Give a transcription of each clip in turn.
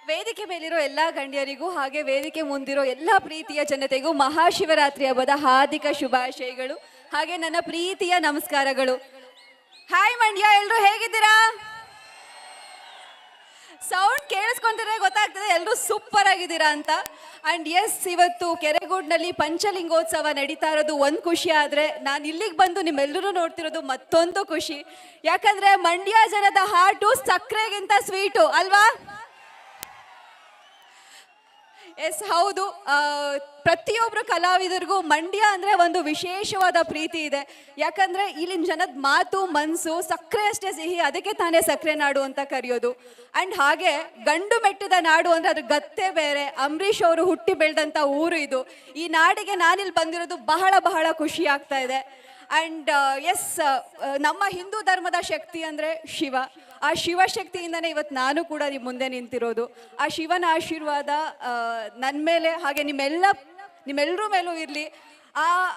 ವೇದಿಕೆ ಮೇಲಿರೋ ಎಲ್ಲ ಗಣ್ಯರಿಗೂ ಹಾಗೆ ವೇದಿಕೆ ಮುಂದಿರೋ ಎಲ್ಲ ಪ್ರೀತಿಯ ಜನತೆಗೂ ಮಹಾಶಿವರಾತ್ರಿ ಹಬ್ಬದ ಹಾರ್ದಿಕ ಶುಭಾಶಯಗಳು ಹಾಗೆ ನನ್ನ ಪ್ರೀತಿಯ ನಮಸ್ಕಾರಗಳು. ಹಾಯ್ ಮಂಡ್ಯ, ಎಲ್ಲರೂ ಹೇಗಿದ್ದೀರಾ? ಸೌಂಡ್ ಕೇಳಿಸ್ಕೊಂಡ್ರೆ ಗೊತ್ತಾಗ್ತದೆ ಎಲ್ಲರೂ ಸೂಪರ್ ಆಗಿದ್ದೀರಾ ಅಂತ. ಅಂಡ್ ಎಸ್, ಇವತ್ತು ಕೆರೆಗೋಡ್ನಲ್ಲಿ ಪಂಚಲಿಂಗೋತ್ಸವ ನಡೀತಾ ಇರೋದು ಒಂದು ಖುಷಿ, ಆದರೆ ನಾನು ಇಲ್ಲಿಗೆ ಬಂದು ನಿಮ್ಮೆಲ್ಲರೂ ನೋಡ್ತಿರೋದು ಮತ್ತೊಂದು ಖುಷಿ. ಯಾಕಂದ್ರೆ ಮಂಡ್ಯ ಜನದ ಹಾರ್ಟು ಸಕ್ಕರೆಗಿಂತ ಸ್ವೀಟು ಅಲ್ವಾ? ಎಸ್ ಹೌದು, ಪ್ರತಿಯೊಬ್ಬರು ಕಲಾವಿದರಿಗೂ ಮಂಡ್ಯ ಅಂದರೆ ಒಂದು ವಿಶೇಷವಾದ ಪ್ರೀತಿ ಇದೆ. ಯಾಕಂದರೆ ಇಲ್ಲಿನ ಜನದ ಮಾತು ಮನಸ್ಸು ಸಕ್ಕರೆ ಅಷ್ಟೇ ಸಿಹಿ, ಅದಕ್ಕೆ ತಾನೇ ಸಕ್ಕರೆ ನಾಡು ಅಂತ ಕರೆಯೋದು. ಆ್ಯಂಡ್ ಹಾಗೆ ಗಂಡು ಮೆಟ್ಟಿದ ನಾಡು ಅಂದರೆ ಅದ್ರ ಗತ್ತೆ ಬೇರೆ. ಅಂಬರೀಷ್ ಅವರು ಹುಟ್ಟಿ ಬೆಳೆದಂಥ ಊರು ಇದು. ಈ ನಾಡಿಗೆ ನಾನಿಲ್ಲಿ ಬಂದಿರೋದು ಬಹಳ ಬಹಳ ಖುಷಿ ಆಗ್ತಾ ಇದೆ. ಆ್ಯಂಡ್ ಎಸ್, ನಮ್ಮ ಹಿಂದೂ ಧರ್ಮದ ಶಕ್ತಿ ಅಂದರೆ ಶಿವ. ಆ ಶಿವಶಕ್ತಿಯಿಂದನೇ ಇವತ್ತು ನಾನು ಕೂಡ ನಿಮ್ಮ ಮುಂದೆ ನಿಂತಿರೋದು. ಆ ಶಿವನ ಆಶೀರ್ವಾದ ನನ್ನ ಮೇಲೆ ಹಾಗೆ ನಿಮ್ಮೆಲ್ಲರ ಮೇಲೂ ಇರಲಿ.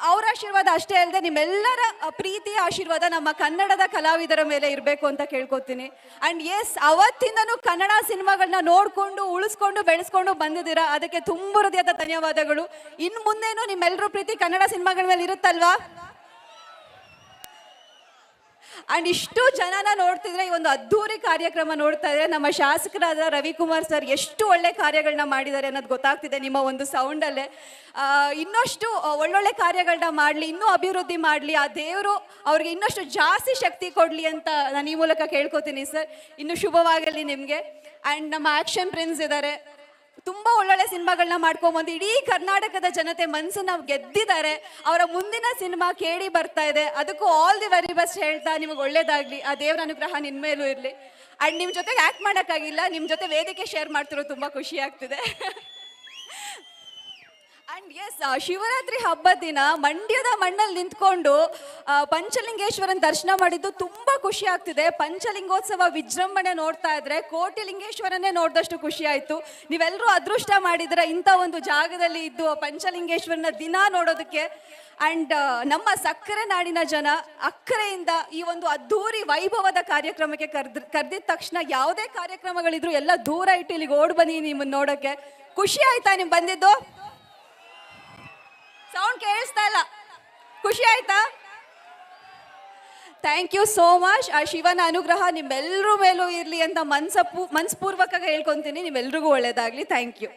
ಅವರ ಆಶೀರ್ವಾದ ಅಷ್ಟೇ ಅಲ್ಲದೆ ನಿಮ್ಮೆಲ್ಲರ ಪ್ರೀತಿಯ ಆಶೀರ್ವಾದ ನಮ್ಮ ಕನ್ನಡದ ಕಲಾವಿದರ ಮೇಲೆ ಇರಬೇಕು ಅಂತ ಕೇಳ್ಕೊತೀನಿ. ಆ್ಯಂಡ್ ಎಸ್, ಅವತ್ತಿಂದನೂ ಕನ್ನಡ ಸಿನಿಮಾಗಳನ್ನ ನೋಡಿಕೊಂಡು ಉಳಿಸ್ಕೊಂಡು ಬೆಳೆಸ್ಕೊಂಡು ಬಂದಿದ್ದೀರಾ, ಅದಕ್ಕೆ ತುಂಬ ಹೃದಯದ ಧನ್ಯವಾದಗಳು. ಇನ್ನು ಮುಂದೇನು ನಿಮ್ಮೆಲ್ಲರ ಪ್ರೀತಿ ಕನ್ನಡ ಸಿನಿಮಾಗಳ ಮೇಲೆ ಇರುತ್ತಲ್ವಾ? ಅಂಡ್ ಇಷ್ಟು ಜನನ ನೋಡ್ತಿದ್ರೆ ಈ ಒಂದು ಅದ್ಧೂರಿ ಕಾರ್ಯಕ್ರಮ ನೋಡ್ತಾ ಇದ್ರೆ ನಮ್ಮ ಶಾಸಕರಾದ ರವಿಕುಮಾರ್ ಸರ್ ಎಷ್ಟು ಒಳ್ಳೆ ಕಾರ್ಯಗಳನ್ನ ಮಾಡಿದ್ದಾರೆ ಅನ್ನೋದು ಗೊತ್ತಾಗ್ತಿದೆ ನಿಮ್ಮ ಒಂದು ಸೌಂಡಲ್ಲೇ. ಇನ್ನಷ್ಟು ಒಳ್ಳೊಳ್ಳೆ ಕಾರ್ಯಗಳನ್ನ ಮಾಡಲಿ, ಇನ್ನೂ ಅಭಿವೃದ್ಧಿ ಮಾಡಲಿ, ಆ ದೇವರು ಅವ್ರಿಗೆ ಇನ್ನಷ್ಟು ಜಾಸ್ತಿ ಶಕ್ತಿ ಕೊಡಲಿ ಅಂತ ನಾನು ಈ ಮೂಲಕ ಕೇಳ್ಕೊತೀನಿ ಸರ್. ಇನ್ನು ಶುಭವಾಗಲಿ ನಿಮಗೆ. ಆ್ಯಂಡ್ ನಮ್ಮ ಆ್ಯಕ್ಷನ್ ಪ್ರಿನ್ಸ್ ಇದ್ದಾರೆ, ತುಂಬ ಒಳ್ಳೊಳ್ಳೆ ಸಿನಿಮಾಗಳನ್ನ ಮಾಡ್ಕೊಂಬಂದು ಇಡೀ ಕರ್ನಾಟಕದ ಜನತೆ ಮನಸ್ಸನ್ನ ಗೆದ್ದಿದ್ದಾರೆ. ಅವರ ಮುಂದಿನ ಸಿನಿಮಾ ಕೇಳಿ ಬರ್ತಾ ಇದೆ, ಅದಕ್ಕೂ ಆಲ್ ದಿ ವೆರಿ ಬೆಸ್ಟ್ ಹೇಳ್ತಾ ನಿಮಗೆ ಒಳ್ಳೇದಾಗಲಿ, ಆ ದೇವರ ಅನುಗ್ರಹ ನಿಮ್ಮ ಮೇಲೂ ಇರಲಿ. ಆ್ಯಂಡ್ ನಿಮ್ಮ ಜೊತೆಗೆ ಆ್ಯಕ್ಟ್ ಮಾಡೋಕ್ಕಾಗಿಲ್ಲ, ನಿಮ್ಮ ಜೊತೆ ವೇದಿಕೆ ಶೇರ್ ಮಾಡ್ತಿರೋ ತುಂಬ ಖುಷಿ ಆಗ್ತಿದೆ. ಆ್ಯಂಡ್ ಎಸ್, ಶಿವರಾತ್ರಿ ಹಬ್ಬದ ದಿನ ಮಂಡ್ಯದ ಮಣ್ಣಲ್ಲಿ ನಿಂತ್ಕೊಂಡು ಪಂಚಲಿಂಗೇಶ್ವರನ ದರ್ಶನ ಮಾಡಿದ್ದು ತುಂಬ ಖುಷಿ ಆಗ್ತಿದೆ. ಪಂಚಲಿಂಗೋತ್ಸವ ವಿಜೃಂಭಣೆ ನೋಡ್ತಾ ಇದ್ರೆ ಕೋಟಿ ಲಿಂಗೇಶ್ವರನ್ನೇ ನೋಡಿದಷ್ಟು ಖುಷಿ ಆಯಿತು. ನೀವೆಲ್ಲರೂ ಅದೃಷ್ಟ ಮಾಡಿದ್ರೆ ಇಂಥ ಒಂದು ಜಾಗದಲ್ಲಿ ಇದ್ದು ಪಂಚಲಿಂಗೇಶ್ವರನ ದಿನ ನೋಡೋದಕ್ಕೆ. ಆ್ಯಂಡ್ ನಮ್ಮ ಸಕ್ಕರೆ ನಾಡಿನ ಜನ ಅಕ್ಕರೆಯಿಂದ ಈ ಒಂದು ಅದ್ಧೂರಿ ವೈಭವದ ಕಾರ್ಯಕ್ರಮಕ್ಕೆ ಕರೆದಿದ ತಕ್ಷಣ ಯಾವುದೇ ಕಾರ್ಯಕ್ರಮಗಳಿದ್ರು ಎಲ್ಲ ದೂರ ಇಟ್ಟು ಇಲ್ಲಿಗೆ ಓಡ್ ಬನ್ನಿ ನಿಮ್ಮನ್ನು ನೋಡೋಕ್ಕೆ. ಖುಷಿ ಆಯ್ತಾ ನಿಮ್ಗೆ ಬಂದಿದ್ದು? ಸೌಂಡ್ ಕೇಳಿಸ್ತಾ ಇಲ್ಲ, ಖುಷಿ ಆಯ್ತಾ? Thank you so much. ಆ ಶಿವನ ಅನುಗ್ರಹ ನಿಮ್ಮೆಲ್ಲರ ಮೇಲೂ ಇರಲಿ ಅಂತ ಮನಸ್ಪೂರ್ವಕ ಹೇಳ್ಕೊತೀನಿ. ನಿಮ್ಮೆಲ್ರಿಗೂ ಒಳ್ಳೇದಾಗಲಿ. Thank you.